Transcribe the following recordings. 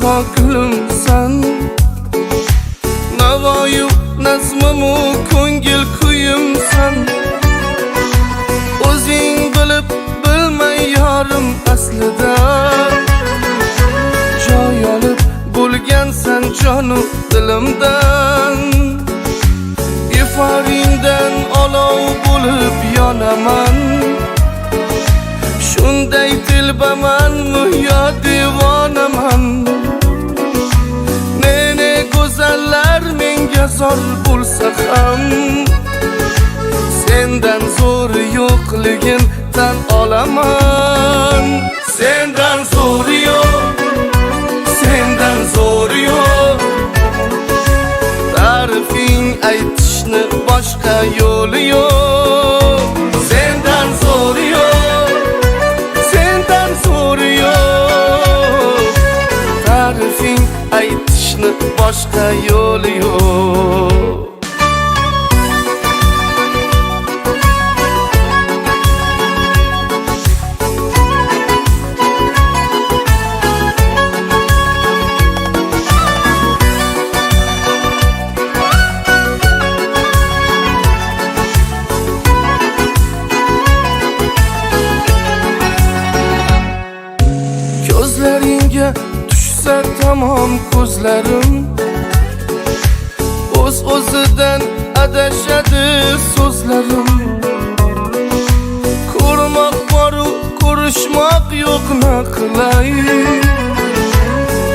poklimsan. Navoyu nazmimu ko'ngil kuyimsan. O'zing bilib bilmay yorim aslida joy olib bo'lgansan jonu dilimdan. Iforingdan olov bo'lib yonaman. Shunday tilbamanmi yo devonaman. Ne go'zallar menga zor bo'lsa ham sendan zo'ri yo'qligin tan olaman. Sendan zo'ri yo'q, sendan zo'ri yo'q. Ta'rifing aytishni boshqa yo'li yo'q. Sendan zo'ri yo'q, sendan zo'ri yo'q. Ta'rifing aytishni boshqa yo'li yo'q. Ko'zlaringga tushsa tamom ko'zlarim, o'z-o'zidan adashadi so'zlarim. Ko'rmoq boru ko'rishmoq yo'qni qilay.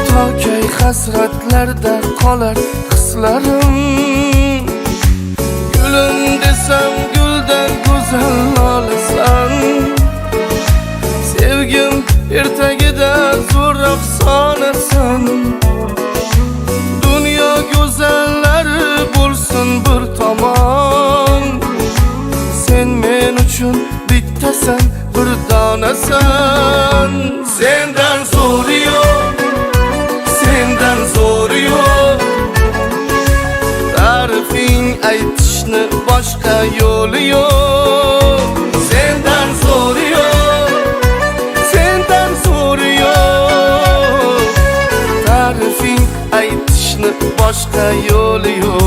Tokay hasratlarda qolar hislarim. Gulim desam guldan go'zal nolasan. Sevgim ertagida zo'r afsonasan. Dunyo go'zallari bo'lsin bir tomon. Sen men uchun bittasan, bir donasan. Sendan zo'ri yo'q, sendan zo'ri yo'q. Ta'rifing aytishni boshqa yo'li yo'q. Sendan zo'ri yo'q, sendan zo'ri yo'q. Ta'rifing aytishni boshqa yo'li yo'q.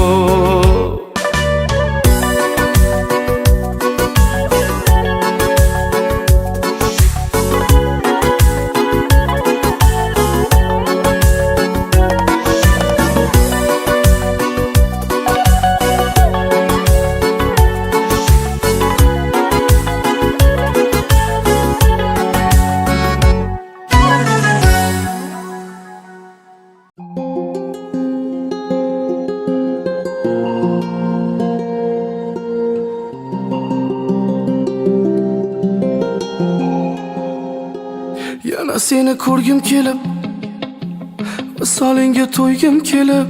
Yana seni ko'rgim kelib, visolingga to'ygim kelib,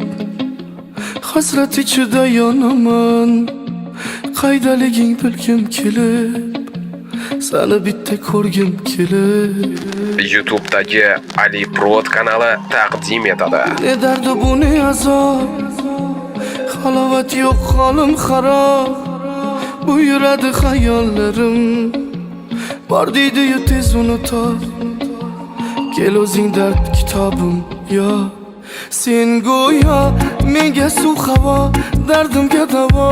hasrat ichida yonaman. Qaydaliging bilgim kelib, seni bitta ko'rgim kelib. YouTube'dagi Ali Prod kanali taqdim etadi. Ne dardi bu ne azob, halovat yo'q holim xarob. Buyuradi xayollarim, bor deydi-yu tez unutar. Kel o'zing dard kitobim yo. Sen go'yo menga suv havo, dardimga davo.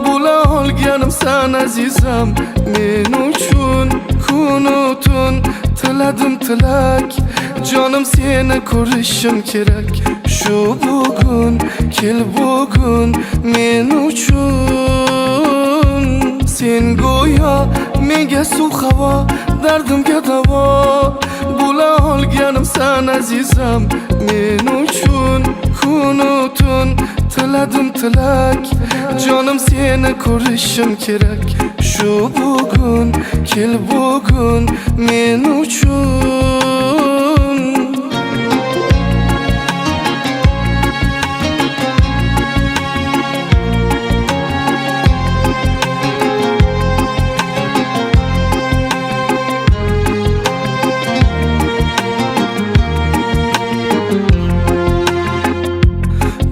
Bo'la olganimsan azizam, men uchun kun-u tun tiladim tilak. Jonim seni ko'rishim kerak. Shu bugun, kel bugun men uchun. Sen go'yo menga suv havo, dardimga davo. Bo'la olganimsan azizam, men uchun kun-u tun tiladim tilak. Jonim seni ko'rishim kerak. Shu bugun, kel bugun men uchun.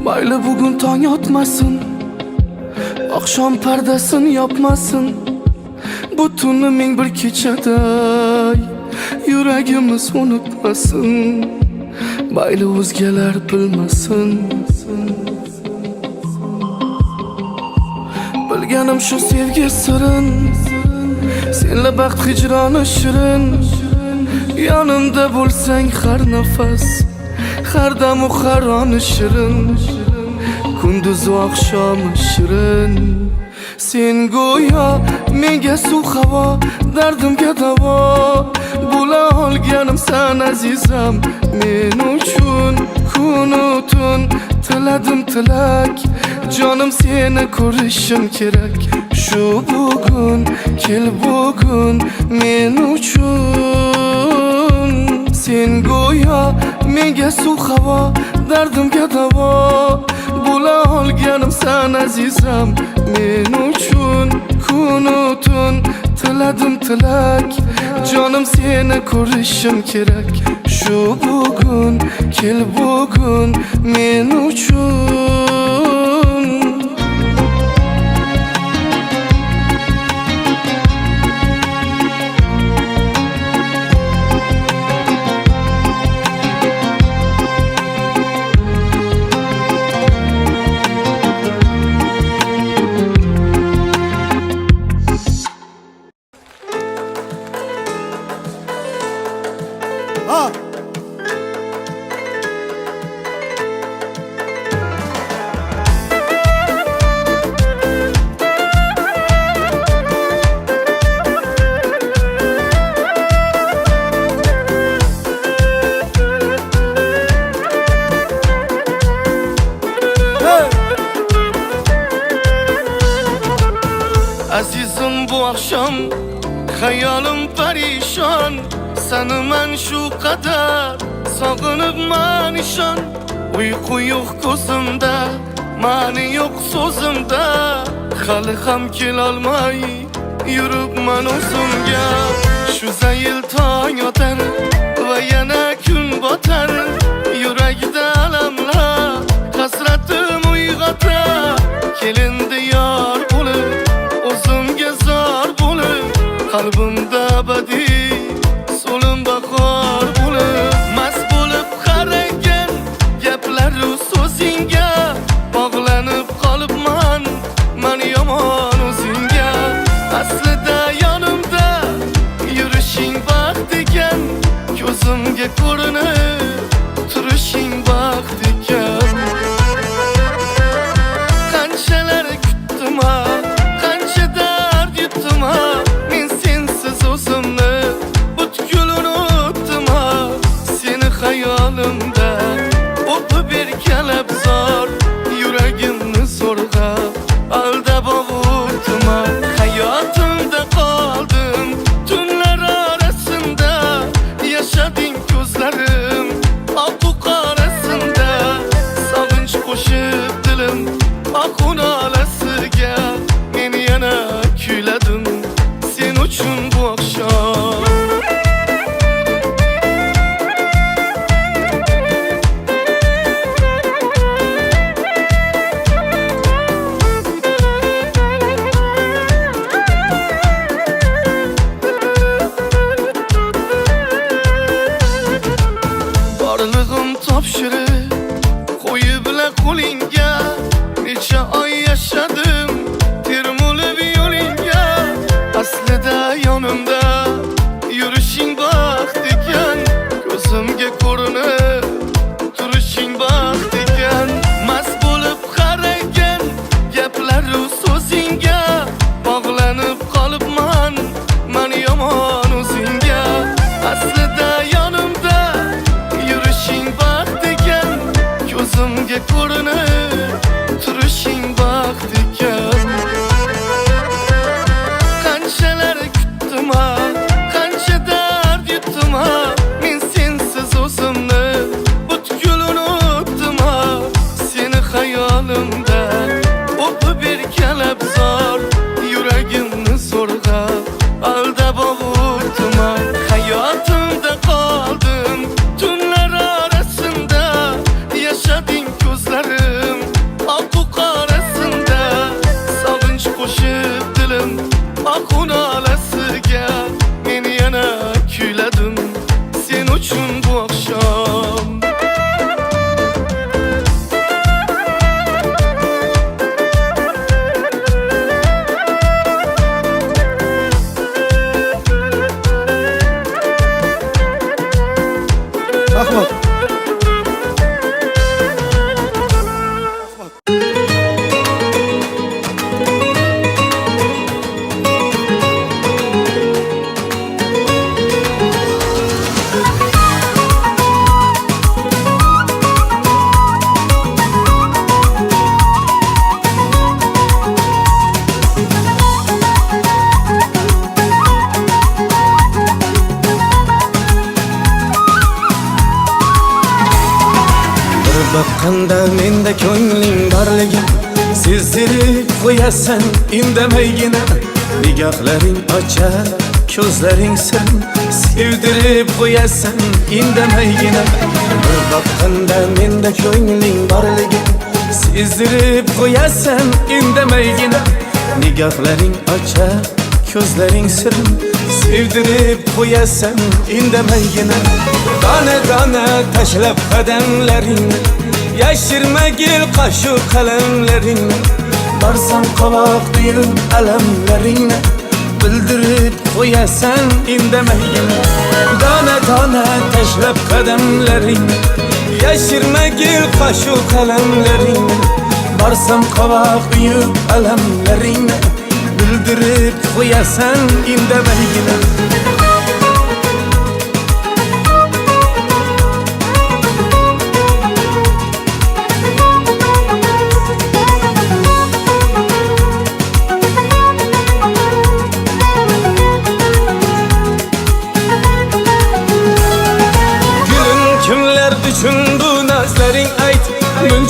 Mayli bugun tong yotmasin, oqshom pardasin yopmasin. Bu tunni ming bir kechaday yuragimiz unutmasin. mayli o'zgalar bilmasin. Bilganim shu sevgi sirin, senla baxt hijroni shirin. Yonimda bo'lsang har nafas, har dam u har oni shirin. Kunduz u oqshomi shirin. Sen go'yo menga suv havo, dardimga davo bo'la olganim sen azizam. Men uchun kun-u tun tiladim tilak, jonim seni ko'rishim kerak. Shu bugun, kel bugun men uchun. Sen go'yo menga suv havo, dardimga davo bo'la olganim sen azizam. Men uchun kun-u tun tiladim tilak, jonim seni ko'rishim kerak. Shu bugun, kel bugun men uchun. Azizim bu akşam hayolim parishon, seni men shu qadar sog'inibman ishon. Uyqu yo'q ko'zimda, ma'ni yo'q so'zimda, hali ham kelolmay yuribman o'zimga. Shu zayil tong otar va yana kun botar, yurakda alamlar hasratim uyg'otar. Kelindi yor bo'lib, o'zimga zor bo'lib, qalbimda abadiy so'lim bahor bo'lib. Mast bo'lib qaragan gaplaru so'zingga bog'lanib qolibman men yomon o'zingga. Aslida yonimda yurishing baxt ekan, ko'zimga ko'rinib turishing baxt ekan. Qanchalar kutdim, qancha dard yutdim, men sensiz o'zimni butkul unutdim. Seni xayolimda o'pib erkalab zor, yuragimni zo'rg'a aldab ovutdim. Hayotimda qoldim tunlar orasida, yashading ko'zlarim oq u qorasida. Sog'inch qo'shib dilim oq nolasiga, men yana kuyladim sen uchun bu oqshom. Borlig'im topshirib qo'yibla qo'lingga, necha oy yashadim termulib yo'lingga. Aslida yonimda yurishing baxt ekan, ko'zimga ko'rinib turishing baxt ekan. Mast bo'lib qaragan gaplaru so'zingga bog'lanib qolibman men yomon o'zingga. Aslida yonimda yurishing baxt ekan, ko'zimga ko'rinib turishing baxt ekan. Qanchalar kutdim, qancha dard yutdim, men sensiz o'zimni butkul unutdim. Seni xayolimda o'pib erkalab zor, yuragimni zo'rg'a aldab ovutdim. Hayotimda qoldim tunlar orasida, yashading ko'zlarim oq u qorasida. Sog'inch qo'shib dilim oq u nolasiga, men yana kuyladim sen uchun bu oqshom. Rahmat. Baqqanda menda ko'ngling borligi sezdirib qo'yasan indamaygina nigohlaring ochar ko'zlaring sir sevdirib qo'yasan indamaygina baqqanda menda ko'ngling borligi sezdirib qo'yasan indamaygina nigohlaring ochar ko'zlaring sir sevdirib qo'yasan indamaygina dona dona tashlab qadamlaringni yashirmagil qashu qalamlaringni borsam qovoq tuyib alamlaringni bildirib qo'yasan indamaygina dona dona tashlab qadamlaringni yashirmagil qashu qalamlaringni borsam qovoq tuyib alamlaringni bildirib qo'yasan indamaygina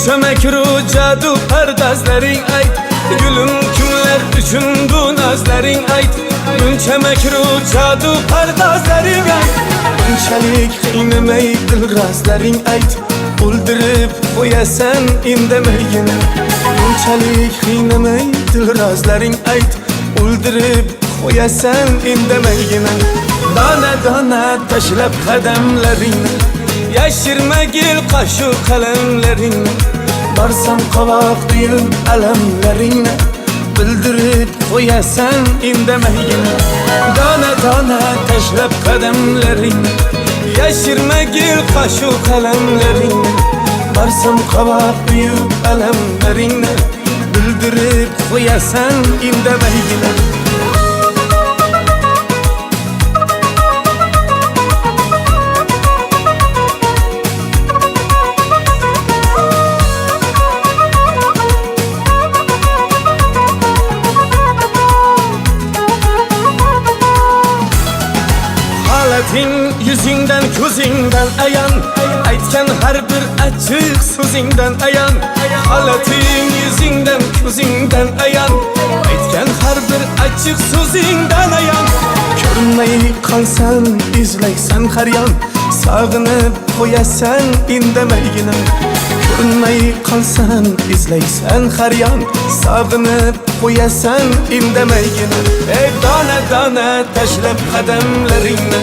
Buncha makru jadu pardazlaring ayt Gulum kimlar uchun bu nazlaring ayt Buncha makru jadu pardazlaring ayt Bunchalik qiynamay dilrazlaring ayt O'ldirib qo'yasan indamaygina Bunchalik qiynamay dilrazlaring ayt O'ldirib qo'yasan indamaygina Dona dona tashlab qadamlaringni yashirmagil qashu qalamlaringni borsam qovoq tuyib alamlaringni bildirib qo'yasan indamaygina dona dona tashlab qadamlaringni yashirmagil qashu qalamlaringni borsam qovoq tuyib alamlaringni bildirib qo'yasan indamaygina Yüzünden ko'zingdan ayan aytgan har bir achchiq so'zingdan ayan holating yüzünden ko'zingdan ayan aytgan har bir achchiq so'zingdan ayan ko'rinmay qolsan izlaysan har yon sog'inib qo'yasan indamaygina ko'rinmay qolsan izlaysan har yon sog'inib qo'yasan indamaygina ey dona dona tashlab qadamlaringni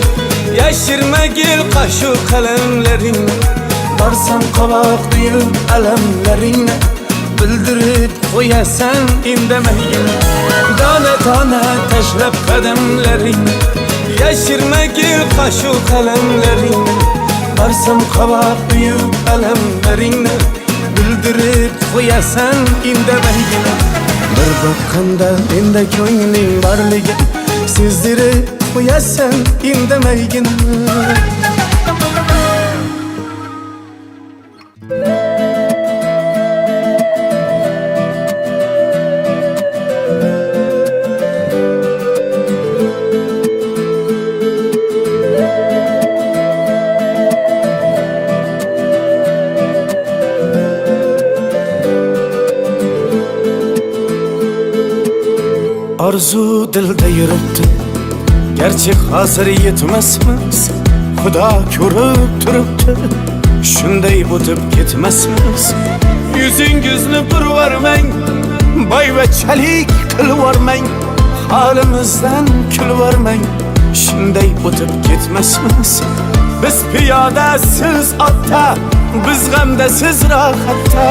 yashirmagil qashu qalamlaringni borsam qovoq tuyib alamlaringni bildirib qo'yasan indamaygina dona dona tashlab qadamlaringni yashirmagil qashu qalamlaringni borsam qovoq tuyib alamlaringni bildirib qo'yasan indamaygina bir boqqanda menda ko'ngling borligi sezdirib qo'yasan indamaygina Arzu dilda yuribdi Gerçi hazır yetmezmiz Xudo ko'rib turibdi Shunday o'tib ketmasmiz Yüzüngizni burvarmang Boyvachalik qilvormang Halimizdan kulvormang Shunday o'tib ketmasmiz Biz piyoda siz otda Biz g'amda siz rohatda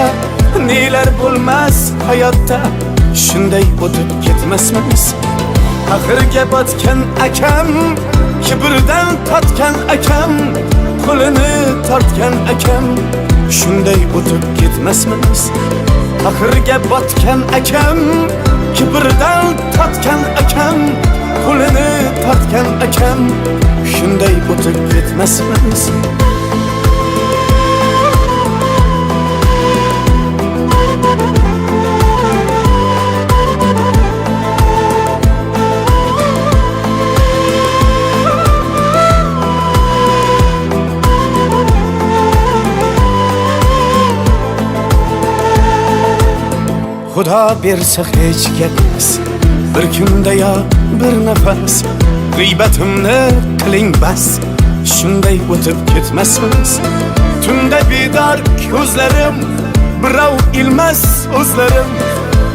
Nelar bo'lmas hayotda Shunday o'tib ketmasmiz Axirga botgan akam Kibrdan totgan akam Qo'lini tortgan akam shunday o'tib ketmasmiz Axirga botgan akam kibrdan tatgan akam qo'lini tortgan akam shunday o'tib ketmasmiz Xudo bersa hech gapmas bir kunda yo bir nafas g'iybatimni qiling bas shunday o'tib ketmasmiz tunda bedor ko'zlarim birov ilmas o'zlarim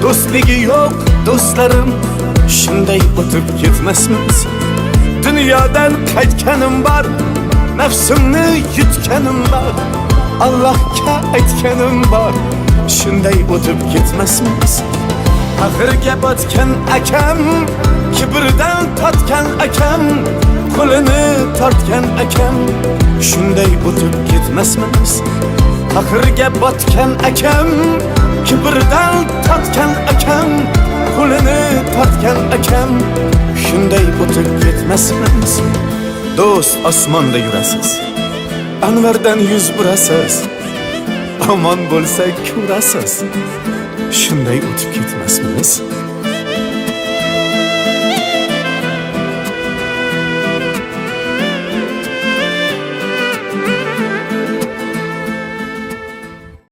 do'stligi yo'q do'stlarim shunday o'tib ketmasmiz dunyodan qaytganim bor nafsimni yutganim bor Allohga aytganim bor shunday o'tib ketmasmiz Axirga botgan akam kibrdan tatgan akam qo'lini tortgan akam shunday o'tib ketmasmiz Axirga botgan akam kibrdan tatgan akam qo'lini tortgan akam shunday o'tib ketmasmiz do'st osmonda yurasiz anvardan yuz burasiz omon bo'lsak ko'rasiz shunday o'tib ketmasmiz